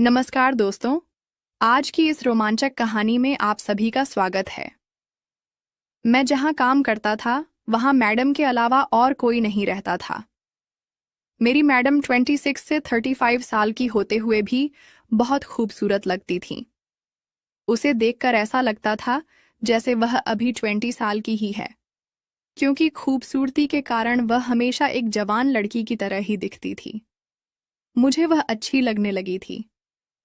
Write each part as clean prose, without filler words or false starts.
नमस्कार दोस्तों। आज की इस रोमांचक कहानी में आप सभी का स्वागत है। मैं जहां काम करता था वहां मैडम के अलावा और कोई नहीं रहता था। मेरी मैडम 26 से 35 साल की होते हुए भी बहुत खूबसूरत लगती थीं। उसे देखकर ऐसा लगता था जैसे वह अभी 20 साल की ही है, क्योंकि खूबसूरती के कारण वह हमेशा एक जवान लड़की की तरह ही दिखती थी। मुझे वह अच्छी लगने लगी थी।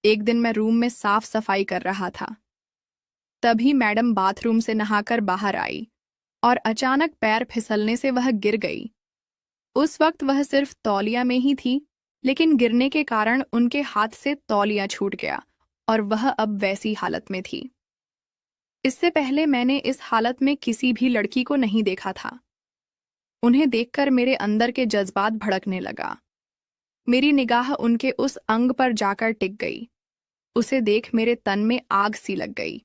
एक दिन मैं रूम में साफ सफाई कर रहा था। तभी मैडम बाथरूम से नहाकर बाहर आई और अचानक पैर फिसलने से वह गिर गई। उस वक्त वह सिर्फ तौलिया में ही थी, लेकिन गिरने के कारण उनके हाथ से तौलिया छूट गया और वह अब वैसी हालत में थी। इससे पहले मैंने इस हालत में किसी भी लड़की को नहीं देखा था। उन्हें देखकर मेरे अंदर के जज्बात भड़कने लगा। मेरी निगाह उनके उस अंग पर जाकर टिक गई। उसे देख मेरे तन में आग सी लग गई।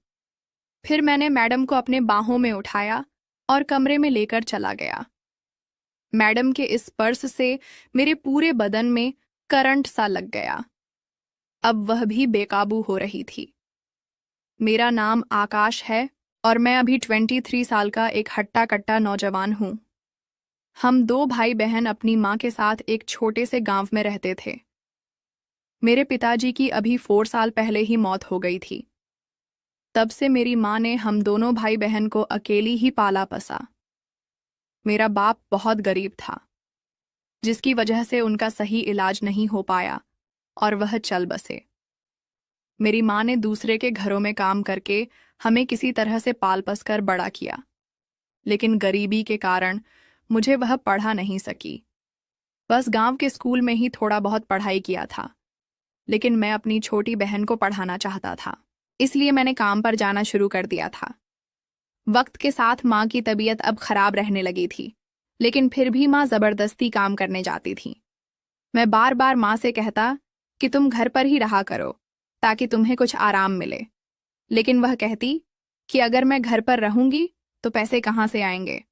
फिर मैंने मैडम को अपने बाहों में उठाया और कमरे में लेकर चला गया। मैडम के इस स्पर्श से मेरे पूरे बदन में करंट सा लग गया। अब वह भी बेकाबू हो रही थी। मेरा नाम आकाश है और मैं अभी 23 साल का एक हट्टा कट्टा नौजवान हूँ। हम दो भाई बहन अपनी माँ के साथ एक छोटे से गांव में रहते थे। मेरे पिताजी की अभी 4 साल पहले ही मौत हो गई थी। तब से मेरी माँ ने हम दोनों भाई बहन को अकेली ही पाला पसा। मेरा बाप बहुत गरीब था, जिसकी वजह से उनका सही इलाज नहीं हो पाया और वह चल बसे। मेरी माँ ने दूसरे के घरों में काम करके हमें किसी तरह से पाल पस कर बड़ा किया, लेकिन गरीबी के कारण मुझे वह पढ़ा नहीं सकी। बस गांव के स्कूल में ही थोड़ा बहुत पढ़ाई किया था, लेकिन मैं अपनी छोटी बहन को पढ़ाना चाहता था, इसलिए मैंने काम पर जाना शुरू कर दिया था। वक्त के साथ माँ की तबीयत अब खराब रहने लगी थी, लेकिन फिर भी माँ जबरदस्ती काम करने जाती थी। मैं बार बार माँ से कहता कि तुम घर पर ही रहा करो ताकि तुम्हें कुछ आराम मिले, लेकिन वह कहती कि अगर मैं घर पर रहूंगी तो पैसे कहाँ से आएंगे।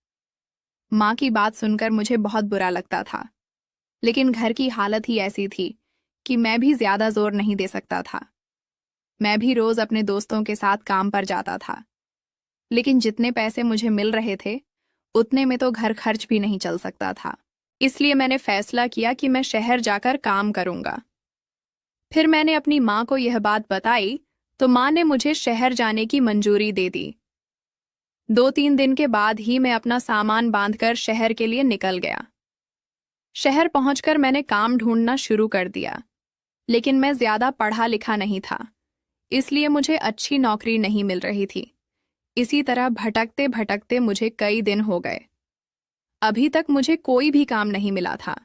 माँ की बात सुनकर मुझे बहुत बुरा लगता था, लेकिन घर की हालत ही ऐसी थी कि मैं भी ज्यादा जोर नहीं दे सकता था। मैं भी रोज अपने दोस्तों के साथ काम पर जाता था, लेकिन जितने पैसे मुझे मिल रहे थे उतने में तो घर खर्च भी नहीं चल सकता था। इसलिए मैंने फैसला किया कि मैं शहर जाकर काम करूंगा। फिर मैंने अपनी माँ को यह बात बताई तो माँ ने मुझे शहर जाने की मंजूरी दे दी। 2-3 दिन के बाद ही मैं अपना सामान बांधकर शहर के लिए निकल गया। शहर पहुंचकर मैंने काम ढूंढना शुरू कर दिया, लेकिन मैं ज्यादा पढ़ा लिखा नहीं था, इसलिए मुझे अच्छी नौकरी नहीं मिल रही थी। इसी तरह भटकते भटकते मुझे कई दिन हो गए। अभी तक मुझे कोई भी काम नहीं मिला था।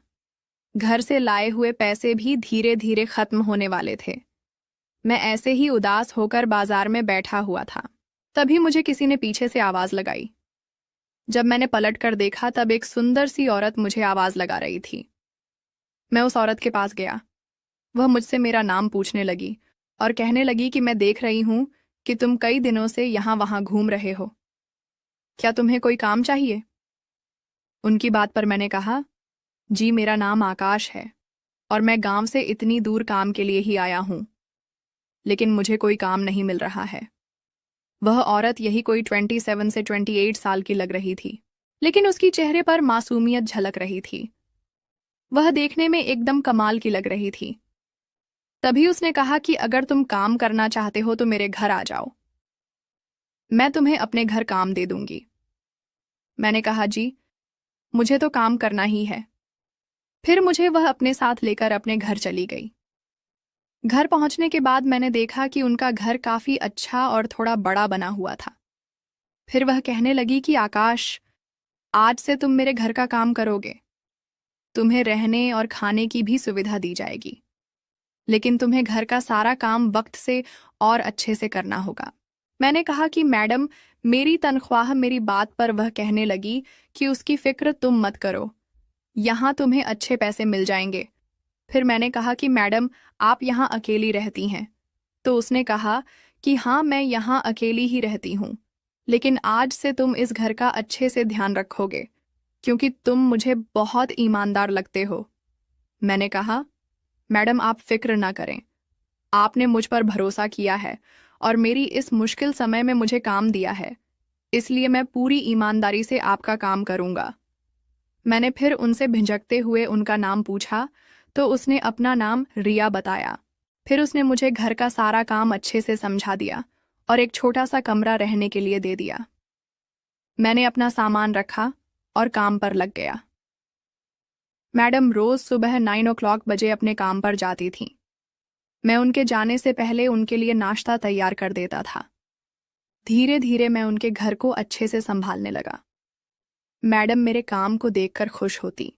घर से लाए हुए पैसे भी धीरे धीरे खत्म होने वाले थे। मैं ऐसे ही उदास होकर बाजार में बैठा हुआ था। तभी मुझे किसी ने पीछे से आवाज लगाई। जब मैंने पलट कर देखा तब एक सुंदर सी औरत मुझे आवाज लगा रही थी। मैं उस औरत के पास गया। वह मुझसे मेरा नाम पूछने लगी और कहने लगी कि मैं देख रही हूं कि तुम कई दिनों से यहां वहां घूम रहे हो। क्या तुम्हें कोई काम चाहिए? उनकी बात पर मैंने कहा, जी मेरा नाम आकाश है और मैं गांव से इतनी दूर काम के लिए ही आया हूं, लेकिन मुझे कोई काम नहीं मिल रहा है। वह औरत यही कोई 27 से 28 साल की लग रही थी, लेकिन उसकी चेहरे पर मासूमियत झलक रही थी। वह देखने में एकदम कमाल की लग रही थी। तभी उसने कहा कि अगर तुम काम करना चाहते हो तो मेरे घर आ जाओ, मैं तुम्हें अपने घर काम दे दूंगी। मैंने कहा, जी मुझे तो काम करना ही है। फिर मुझे वह अपने साथ लेकर अपने घर चली गई। घर पहुंचने के बाद मैंने देखा कि उनका घर काफी अच्छा और थोड़ा बड़ा बना हुआ था। फिर वह कहने लगी कि आकाश, आज से तुम मेरे घर का काम करोगे। तुम्हें रहने और खाने की भी सुविधा दी जाएगी, लेकिन तुम्हें घर का सारा काम वक्त से और अच्छे से करना होगा। मैंने कहा कि मैडम, मेरी तनख्वाह। मेरी बात पर वह कहने लगी कि उसकी फिक्र तुम मत करो, यहाँ तुम्हें अच्छे पैसे मिल जाएंगे। फिर मैंने कहा कि मैडम, आप यहाँ अकेली रहती हैं? तो उसने कहा कि हाँ मैं यहाँ अकेली ही रहती हूँ, लेकिन आज से तुम इस घर का अच्छे से ध्यान रखोगे, क्योंकि तुम मुझे बहुत ईमानदार लगते हो। मैंने कहा, मैडम आप फिक्र ना करें, आपने मुझ पर भरोसा किया है और मेरी इस मुश्किल समय में मुझे काम दिया है, इसलिए मैं पूरी ईमानदारी से आपका काम करूंगा। मैंने फिर उनसे झिझकते हुए उनका नाम पूछा तो उसने अपना नाम रिया बताया। फिर उसने मुझे घर का सारा काम अच्छे से समझा दिया और एक छोटा सा कमरा रहने के लिए दे दिया। मैंने अपना सामान रखा और काम पर लग गया। मैडम रोज सुबह 9 बजे अपने काम पर जाती थीं। मैं उनके जाने से पहले उनके लिए नाश्ता तैयार कर देता था। धीरे धीरे मैं उनके घर को अच्छे से संभालने लगा। मैडम मेरे काम को देखकर खुश होती।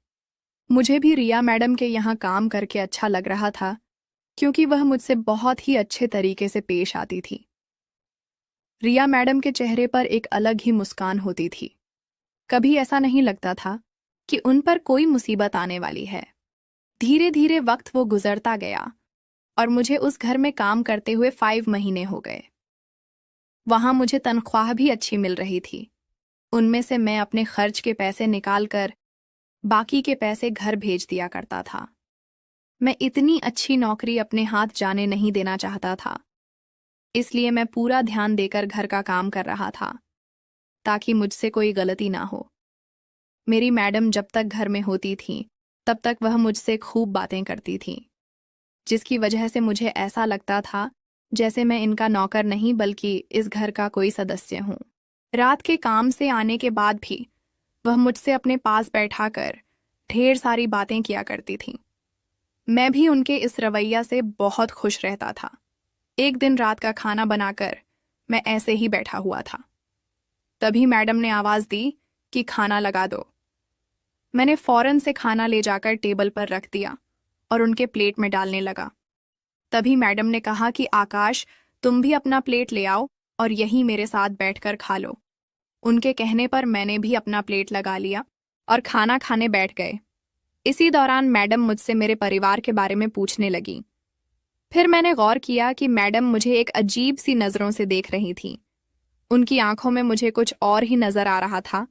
मुझे भी रिया मैडम के यहाँ काम करके अच्छा लग रहा था, क्योंकि वह मुझसे बहुत ही अच्छे तरीके से पेश आती थी। रिया मैडम के चेहरे पर एक अलग ही मुस्कान होती थी। कभी ऐसा नहीं लगता था कि उन पर कोई मुसीबत आने वाली है। धीरे धीरे वक्त वो गुजरता गया और मुझे उस घर में काम करते हुए 5 महीने हो गए। वहां मुझे तनख्वाह भी अच्छी मिल रही थी। उनमें से मैं अपने खर्च के पैसे निकालकर बाकी के पैसे घर भेज दिया करता था। मैं इतनी अच्छी नौकरी अपने हाथ जाने नहीं देना चाहता था, इसलिए मैं पूरा ध्यान देकर घर का काम कर रहा था ताकि मुझसे कोई गलती ना हो। मेरी मैडम जब तक घर में होती थी तब तक वह मुझसे खूब बातें करती थी, जिसकी वजह से मुझे ऐसा लगता था जैसे मैं इनका नौकर नहीं बल्कि इस घर का कोई सदस्य हूँ। रात के काम से आने के बाद भी वह मुझसे अपने पास बैठाकर ढेर सारी बातें किया करती थी। मैं भी उनके इस रवैया से बहुत खुश रहता था। एक दिन रात का खाना बनाकर मैं ऐसे ही बैठा हुआ था, तभी मैडम ने आवाज दी कि खाना लगा दो। मैंने फौरन से खाना ले जाकर टेबल पर रख दिया और उनके प्लेट में डालने लगा। तभी मैडम ने कहा कि आकाश, तुम भी अपना प्लेट ले आओ और यहीं मेरे साथ बैठकर खा लो। उनके कहने पर मैंने भी अपना प्लेट लगा लिया और खाना खाने बैठ गए। इसी दौरान मैडम मुझसे मेरे परिवार के बारे में पूछने लगी। फिर मैंने गौर किया कि मैडम मुझे एक अजीब सी नज़रों से देख रही थी। उनकी आंखों में मुझे कुछ और ही नजर आ रहा था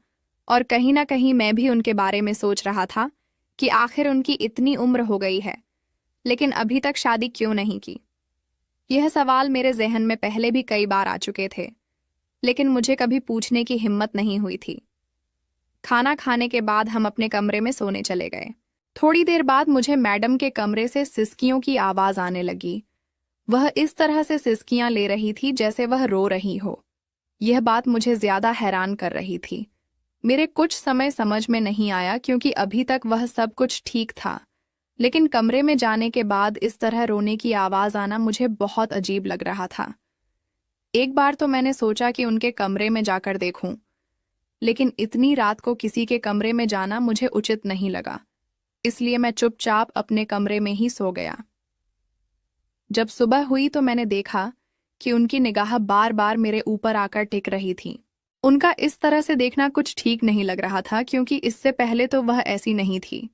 और कहीं ना कहीं मैं भी उनके बारे में सोच रहा था कि आखिर उनकी इतनी उम्र हो गई है, लेकिन अभी तक शादी क्यों नहीं की। यह सवाल मेरे जहन में पहले भी कई बार आ चुके थे, लेकिन मुझे कभी पूछने की हिम्मत नहीं हुई थी। खाना खाने के बाद हम अपने कमरे में सोने चले गए। थोड़ी देर बाद मुझे मैडम के कमरे से सिसकियों की आवाज आने लगी। वह इस तरह से सिसकियां ले रही थी जैसे वह रो रही हो। यह बात मुझे ज्यादा हैरान कर रही थी। मेरे कुछ समय समझ में नहीं आया क्योंकि अभी तक वह सब कुछ ठीक था, लेकिन कमरे में जाने के बाद इस तरह रोने की आवाज आना मुझे बहुत अजीब लग रहा था। एक बार तो मैंने सोचा कि उनके कमरे में जाकर देखूं, लेकिन इतनी रात को किसी के कमरे में जाना मुझे उचित नहीं लगा, इसलिए मैं चुपचाप अपने कमरे में ही सो गया। जब सुबह हुई तो मैंने देखा कि उनकी निगाह बार बार मेरे ऊपर आकर टिक रही थी। उनका इस तरह से देखना कुछ ठीक नहीं लग रहा था, क्योंकि इससे पहले तो वह ऐसी नहीं थी।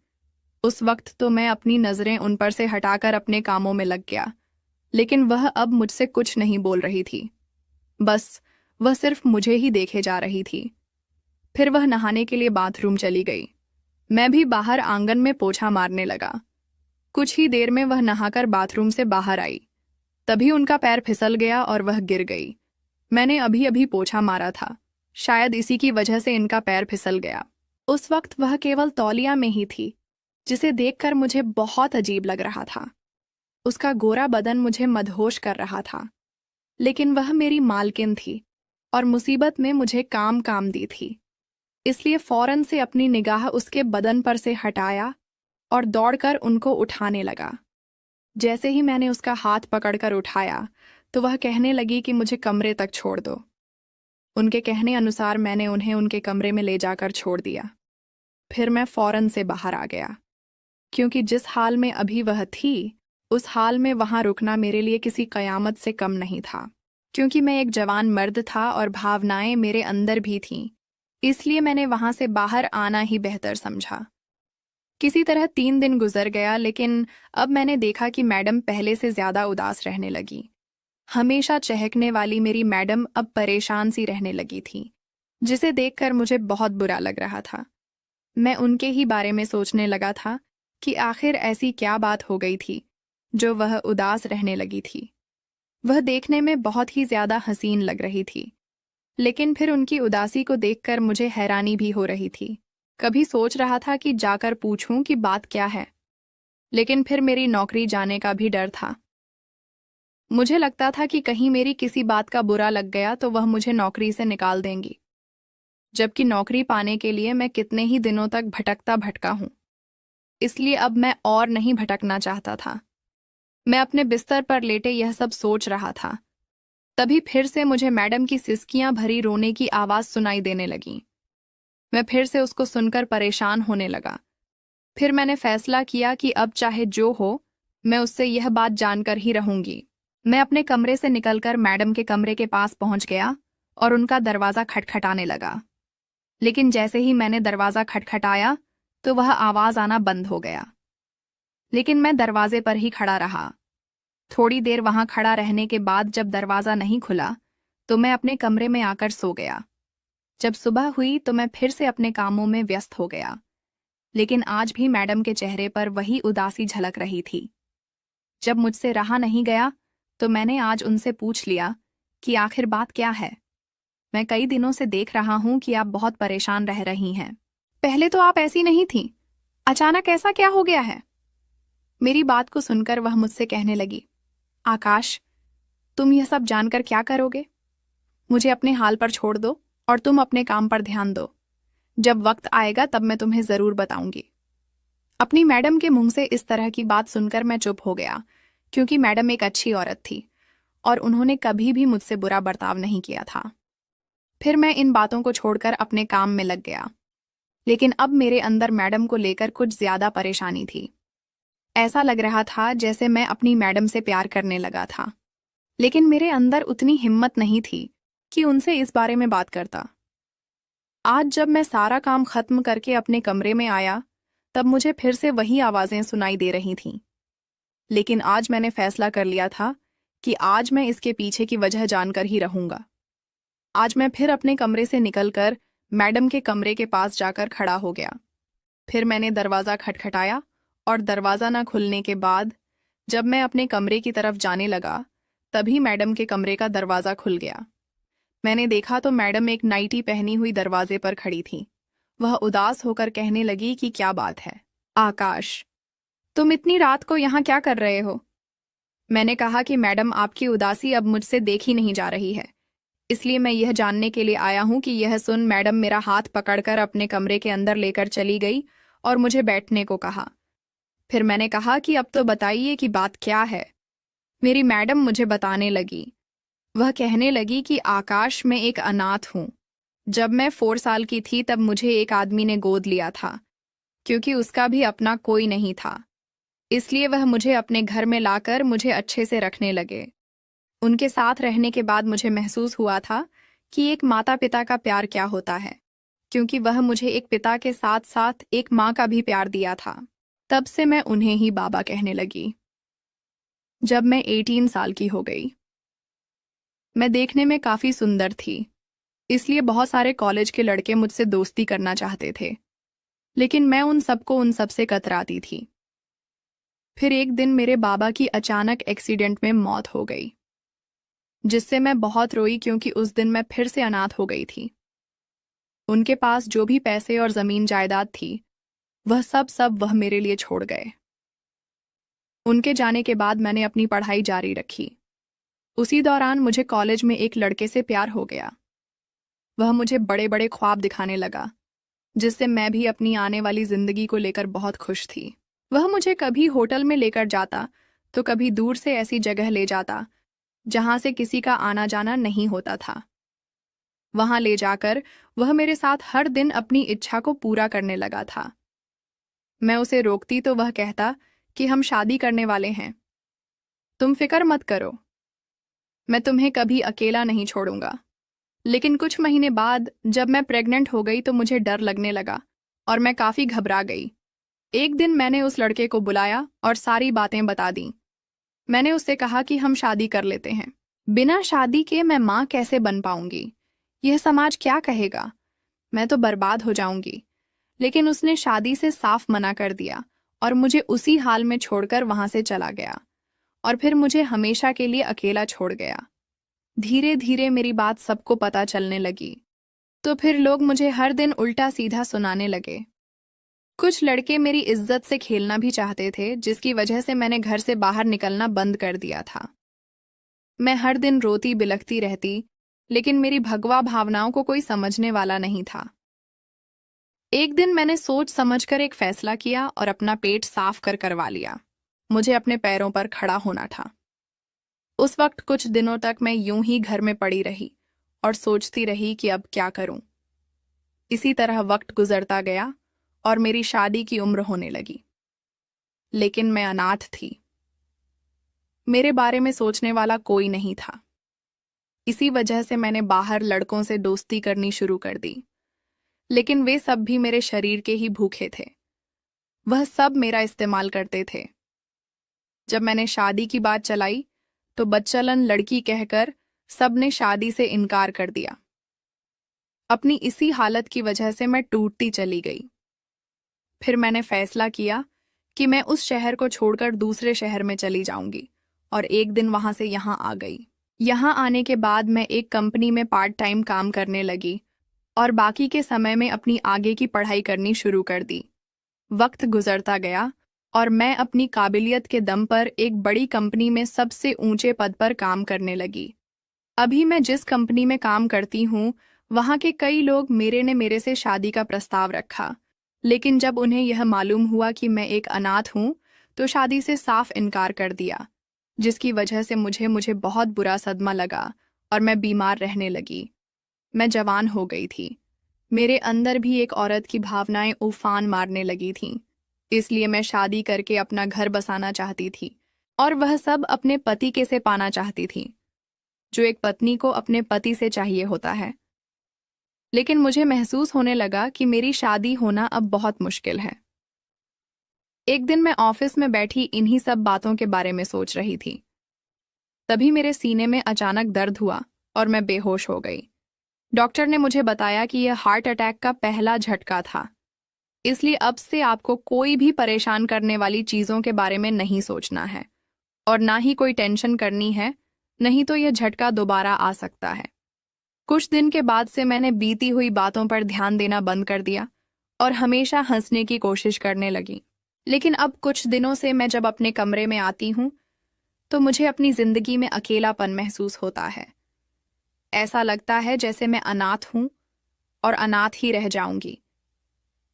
उस वक्त तो मैं अपनी नजरें उन पर से हटाकर अपने कामों में लग गया, लेकिन वह अब मुझसे कुछ नहीं बोल रही थी। बस वह सिर्फ मुझे ही देखे जा रही थी। फिर वह नहाने के लिए बाथरूम चली गई। मैं भी बाहर आंगन में पोछा मारने लगा। कुछ ही देर में वह नहाकर बाथरूम से बाहर आई। तभी उनका पैर फिसल गया और वह गिर गई। मैंने अभी अभी पोछा मारा था, शायद इसी की वजह से इनका पैर फिसल गया। उस वक्त वह केवल तौलिया में ही थी, जिसे देखकर मुझे बहुत अजीब लग रहा था। उसका गोरा बदन मुझे मदहोश कर रहा था, लेकिन वह मेरी मालकिन थी और मुसीबत में मुझे काम दी थी। इसलिए फौरन से अपनी निगाह उसके बदन पर से हटाया और दौड़कर उनको उठाने लगा। जैसे ही मैंने उसका हाथ पकड़कर उठाया तो वह कहने लगी कि मुझे कमरे तक छोड़ दो। उनके कहने अनुसार मैंने उन्हें उनके कमरे में ले जाकर छोड़ दिया। फिर मैं फौरन से बाहर आ गया, क्योंकि जिस हाल में अभी वह थी उस हाल में वहां रुकना मेरे लिए किसी कयामत से कम नहीं था। क्योंकि मैं एक जवान मर्द था और भावनाएं मेरे अंदर भी थीं, इसलिए मैंने वहां से बाहर आना ही बेहतर समझा। किसी तरह 3 दिन गुजर गया, लेकिन अब मैंने देखा कि मैडम पहले से ज्यादा उदास रहने लगी। हमेशा चहकने वाली मेरी मैडम अब परेशान सी रहने लगी थी, जिसे देखकर मुझे बहुत बुरा लग रहा था। मैं उनके ही बारे में सोचने लगा था कि आखिर ऐसी क्या बात हो गई थी जो वह उदास रहने लगी थी। वह देखने में बहुत ही ज्यादा हसीन लग रही थी, लेकिन फिर उनकी उदासी को देखकर मुझे हैरानी भी हो रही थी। कभी सोच रहा था कि जाकर पूछूं कि बात क्या है, लेकिन फिर मेरी नौकरी जाने का भी डर था। मुझे लगता था कि कहीं मेरी किसी बात का बुरा लग गया तो वह मुझे नौकरी से निकाल देंगी, जबकि नौकरी पाने के लिए मैं कितने ही दिनों तक भटकता भटका हूं। इसलिए अब मैं और नहीं भटकना चाहता था। मैं अपने बिस्तर पर लेटे यह सब सोच रहा था, तभी फिर से मुझे मैडम की सिसकियां भरी रोने की आवाज सुनाई देने लगी। मैं फिर से उसको सुनकर परेशान होने लगा। फिर मैंने फैसला किया कि अब चाहे जो हो, मैं उससे यह बात जानकर ही रहूंगी। मैं अपने कमरे से निकलकर मैडम के कमरे के पास पहुंच गया और उनका दरवाजा खटखटाने लगा। लेकिन जैसे ही मैंने दरवाजा खटखटाया तो वह आवाज आना बंद हो गया। लेकिन मैं दरवाजे पर ही खड़ा रहा। थोड़ी देर वहां खड़ा रहने के बाद जब दरवाजा नहीं खुला तो मैं अपने कमरे में आकर सो गया। जब सुबह हुई तो मैं फिर से अपने कामों में व्यस्त हो गया, लेकिन आज भी मैडम के चेहरे पर वही उदासी झलक रही थी। जब मुझसे रहा नहीं गया तो मैंने आज उनसे पूछ लिया कि आखिर बात क्या है। मैं कई दिनों से देख रहा हूं कि आप बहुत परेशान रह रही हैं। पहले तो आप ऐसी नहीं थीं। अचानक ऐसा क्या हो गया है? मेरी बात को सुनकर वह मुझसे कहने लगी, आकाश, तुम यह सब जानकर क्या करोगे? मुझे अपने हाल पर छोड़ दो और तुम अपने काम पर ध्यान दो। जब वक्त आएगा तब मैं तुम्हें जरूर बताऊंगी। अपनी मैडम के मुंह से इस तरह की बात सुनकर मैं चुप हो गया, क्योंकि मैडम एक अच्छी औरत थी और उन्होंने कभी भी मुझसे बुरा बर्ताव नहीं किया था। फिर मैं इन बातों को छोड़कर अपने काम में लग गया, लेकिन अब मेरे अंदर मैडम को लेकर कुछ ज्यादा परेशानी थी। ऐसा लग रहा था जैसे मैं अपनी मैडम से प्यार करने लगा था, लेकिन मेरे अंदर उतनी हिम्मत नहीं थी कि उनसे इस बारे में बात करता। आज जब मैं सारा काम खत्म करके अपने कमरे में आया तब मुझे फिर से वही आवाजें सुनाई दे रही थीं। लेकिन आज मैंने फैसला कर लिया था कि आज मैं इसके पीछे की वजह जानकर ही रहूंगा। आज मैं फिर अपने कमरे से निकलकर मैडम के कमरे के पास जाकर खड़ा हो गया। फिर मैंने दरवाज़ा खटखटाया और दरवाज़ा न खुलने के बाद जब मैं अपने कमरे की तरफ जाने लगा तभी मैडम के कमरे का दरवाज़ा खुल गया। मैंने देखा तो मैडम एक नाइटी पहनी हुई दरवाजे पर खड़ी थी। वह उदास होकर कहने लगी कि क्या बात है आकाश, तुम इतनी रात को यहाँ क्या कर रहे हो? मैंने कहा कि मैडम, आपकी उदासी अब मुझसे देखी नहीं जा रही है, इसलिए मैं यह जानने के लिए आया हूं कि यह सुन मैडम मेरा हाथ पकड़कर अपने कमरे के अंदर लेकर चली गई और मुझे बैठने को कहा। फिर मैंने कहा कि अब तो बताइए कि बात क्या है। मेरी मैडम मुझे बताने लगी। वह कहने लगी कि आकाश, मैं एक अनाथ हूं। जब मैं 4 साल की थी तब मुझे एक आदमी ने गोद लिया था, क्योंकि उसका भी अपना कोई नहीं था। इसलिए वह मुझे अपने घर में लाकर मुझे अच्छे से रखने लगे। उनके साथ रहने के बाद मुझे महसूस हुआ था कि एक माता पिता का प्यार क्या होता है, क्योंकि वह मुझे एक पिता के साथ साथ एक माँ का भी प्यार दिया था। तब से मैं उन्हें ही बाबा कहने लगी। जब मैं 18 साल की हो गई, मैं देखने में काफी सुंदर थी, इसलिए बहुत सारे कॉलेज के लड़के मुझसे दोस्ती करना चाहते थे, लेकिन मैं उन सबसे कतराती थी। फिर एक दिन मेरे बाबा की अचानक एक्सीडेंट में मौत हो गई, जिससे मैं बहुत रोई, क्योंकि उस दिन मैं फिर से अनाथ हो गई थी। उनके पास जो भी पैसे और जमीन जायदाद थी वह सब वह मेरे लिए छोड़ गए। उनके जाने के बाद मैंने अपनी पढ़ाई जारी रखी। उसी दौरान मुझे कॉलेज में एक लड़के से प्यार हो गया। वह मुझे बड़े बड़े ख्वाब दिखाने लगा, जिससे मैं भी अपनी आने वाली जिंदगी को लेकर बहुत खुश थी। वह मुझे कभी होटल में लेकर जाता तो कभी दूर से ऐसी जगह ले जाता जहां से किसी का आना जाना नहीं होता था। वहां ले जाकर वह मेरे साथ हर दिन अपनी इच्छा को पूरा करने लगा था। मैं उसे रोकती तो वह कहता कि हम शादी करने वाले हैं, तुम फिक्र मत करो, मैं तुम्हें कभी अकेला नहीं छोड़ूंगा। लेकिन कुछ महीने बाद जब मैं प्रेग्नेंट हो गई तो मुझे डर लगने लगा और मैं काफी घबरा गई। एक दिन मैंने उस लड़के को बुलाया और सारी बातें बता दी। मैंने उससे कहा कि हम शादी कर लेते हैं। बिना शादी के मैं माँ कैसे बन पाऊंगी? यह समाज क्या कहेगा? मैं तो बर्बाद हो जाऊंगी। लेकिन उसने शादी से साफ मना कर दिया और मुझे उसी हाल में छोड़कर वहां से चला गया। और फिर मुझे हमेशा के लिए अकेला छोड़ गया। धीरे धीरे मेरी बात सबको पता चलने लगी, तो फिर लोग मुझे हर दिन उल्टा सीधा सुनाने लगे। कुछ लड़के मेरी इज्जत से खेलना भी चाहते थे, जिसकी वजह से मैंने घर से बाहर निकलना बंद कर दिया था। मैं हर दिन रोती बिलखती रहती, लेकिन मेरी भगवा भावनाओं को कोई समझने वाला नहीं था। एक दिन मैंने सोच समझकर एक फैसला किया और अपना पेट साफ करवा लिया। मुझे अपने पैरों पर खड़ा होना था। उस वक्त कुछ दिनों तक मैं यूं ही घर में पड़ी रही और सोचती रही कि अब क्या करूं। इसी तरह वक्त गुजरता गया और मेरी शादी की उम्र होने लगी। लेकिन मैं अनाथ थी। मेरे बारे में सोचने वाला कोई नहीं था। इसी वजह से मैंने बाहर लड़कों से दोस्ती करनी शुरू कर दी, लेकिन वे सब भी मेरे शरीर के ही भूखे थे। वह सब मेरा इस्तेमाल करते थे। जब मैंने शादी की बात चलाई तो बच्चलन लड़की कहकर सबने शादी से इनकार कर दिया। अपनी इसी हालत की वजह से मैं टूटती चली गई। फिर मैंने फैसला किया कि मैं उस शहर को छोड़कर दूसरे शहर में चली जाऊंगी और एक दिन वहां से यहां आ गई। यहां आने के बाद मैं एक कंपनी में पार्ट टाइम काम करने लगी और बाकी के समय में अपनी आगे की पढ़ाई करनी शुरू कर दी। वक्त गुजरता गया और मैं अपनी काबिलियत के दम पर एक बड़ी कंपनी में सबसे ऊंचे पद पर काम करने लगी। अभी मैं जिस कंपनी में काम करती हूँ, वहाँ के कई लोग मेरे से शादी का प्रस्ताव रखा, लेकिन जब उन्हें यह मालूम हुआ कि मैं एक अनाथ हूँ, तो शादी से साफ इनकार कर दिया, जिसकी वजह से मुझे बहुत बुरा सदमा लगा और मैं बीमार रहने लगी। मैं जवान हो गई थी। मेरे अंदर भी एक औरत की भावनाएं उफान मारने लगी थीं। इसलिए मैं शादी करके अपना घर बसाना चाहती थी और वह सब अपने पति के से पाना चाहती थी, जो एक पत्नी को अपने पति से चाहिए होता है। लेकिन मुझे महसूस होने लगा कि मेरी शादी होना अब बहुत मुश्किल है। एक दिन मैं ऑफिस में बैठी इन्हीं सब बातों के बारे में सोच रही थी। तभी मेरे सीने में अचानक दर्द हुआ और मैं बेहोश हो गई। डॉक्टर ने मुझे बताया कि यह हार्ट अटैक का पहला झटका था। इसलिए अब से आपको कोई भी परेशान करने वाली चीजों के बारे में नहीं सोचना है और ना ही कोई टेंशन करनी है, नहीं तो यह झटका दोबारा आ सकता है। कुछ दिन के बाद से मैंने बीती हुई बातों पर ध्यान देना बंद कर दिया और हमेशा हंसने की कोशिश करने लगी। लेकिन अब कुछ दिनों से मैं जब अपने कमरे में आती हूँ तो मुझे अपनी जिंदगी में अकेलापन महसूस होता है। ऐसा लगता है जैसे मैं अनाथ हूं और अनाथ ही रह जाऊंगी।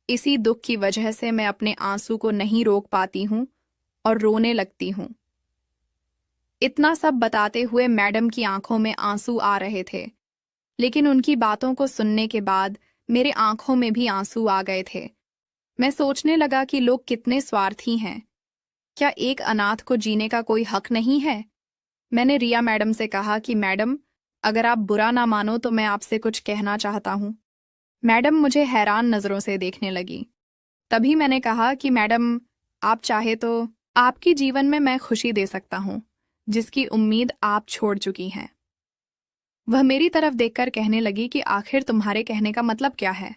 इसी दुख की वजह से मैं अपने आंसू को नहीं रोक पाती हूं और रोने लगती हूं। इतना सब बताते हुए मैडम की आंखों में आंसू आ रहे थे, लेकिन उनकी बातों को सुनने के बाद मेरे आंखों में भी आंसू आ गए थे। मैं सोचने लगा कि लोग कितने स्वार्थी हैं। क्या एक अनाथ को जीने का कोई हक नहीं है? मैंने रिया मैडम से कहा कि मैडम, अगर आप बुरा ना मानो तो मैं आपसे कुछ कहना चाहता हूँ। मैडम मुझे हैरान नजरों से देखने लगी। तभी मैंने कहा कि मैडम, आप चाहे तो आपकी जीवन में मैं खुशी दे सकता हूँ, जिसकी उम्मीद आप छोड़ चुकी हैं। वह मेरी तरफ देखकर कहने लगी कि आखिर तुम्हारे कहने का मतलब क्या है?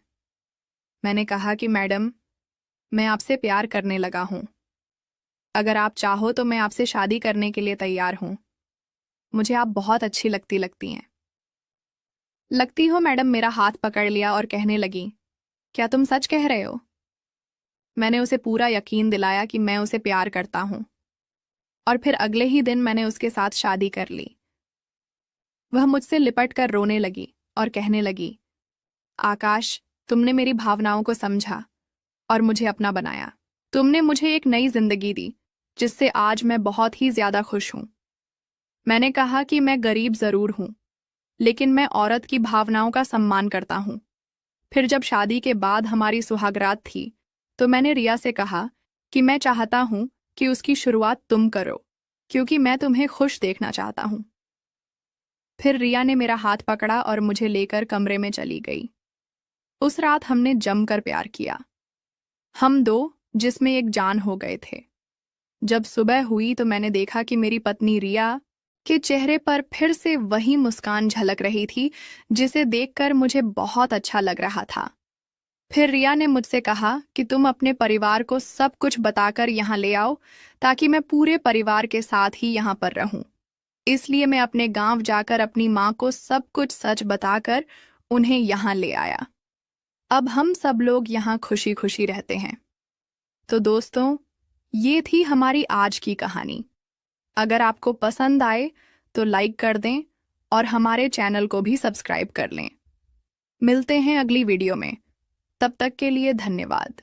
मैंने कहा कि मैडम, मैं आपसे प्यार करने लगा हूँ। अगर आप चाहो तो मैं आपसे शादी करने के लिए तैयार हूँ। मुझे आप बहुत अच्छी लगती हैं। लगती हो मैडम मेरा हाथ पकड़ लिया और कहने लगी, क्या तुम सच कह रहे हो? मैंने उसे पूरा यकीन दिलाया कि मैं उसे प्यार करता हूँ और फिर अगले ही दिन मैंने उसके साथ शादी कर ली। वह मुझसे लिपट कर रोने लगी और कहने लगी, आकाश, तुमने मेरी भावनाओं को समझा और मुझे अपना बनाया। तुमने मुझे एक नई जिंदगी दी, जिससे आज मैं बहुत ही ज्यादा खुश हूं। मैंने कहा कि मैं गरीब जरूर हूं, लेकिन मैं औरत की भावनाओं का सम्मान करता हूं। फिर जब शादी के बाद हमारी सुहागरात थी, तो मैंने रिया से कहा कि मैं चाहता हूं कि उसकी शुरुआत तुम करो, क्योंकि मैं तुम्हें खुश देखना चाहता हूं। फिर रिया ने मेरा हाथ पकड़ा और मुझे लेकर कमरे में चली गई। उस रात हमने जमकर प्यार किया। हम दो जिसमें एक जान हो गए थे। जब सुबह हुई तो मैंने देखा कि मेरी पत्नी रिया के चेहरे पर फिर से वही मुस्कान झलक रही थी, जिसे देखकर मुझे बहुत अच्छा लग रहा था। फिर रिया ने मुझसे कहा कि तुम अपने परिवार को सब कुछ बताकर यहाँ ले आओ ताकि मैं पूरे परिवार के साथ ही यहाँ पर रहूं। इसलिए मैं अपने गांव जाकर अपनी माँ को सब कुछ सच बताकर उन्हें यहाँ ले आया। अब हम सब लोग यहाँ खुशी खुशी रहते हैं। तो दोस्तों, ये थी हमारी आज की कहानी। अगर आपको पसंद आए तो लाइक कर दें और हमारे चैनल को भी सब्सक्राइब कर लें। मिलते हैं अगली वीडियो में। तब तक के लिए धन्यवाद।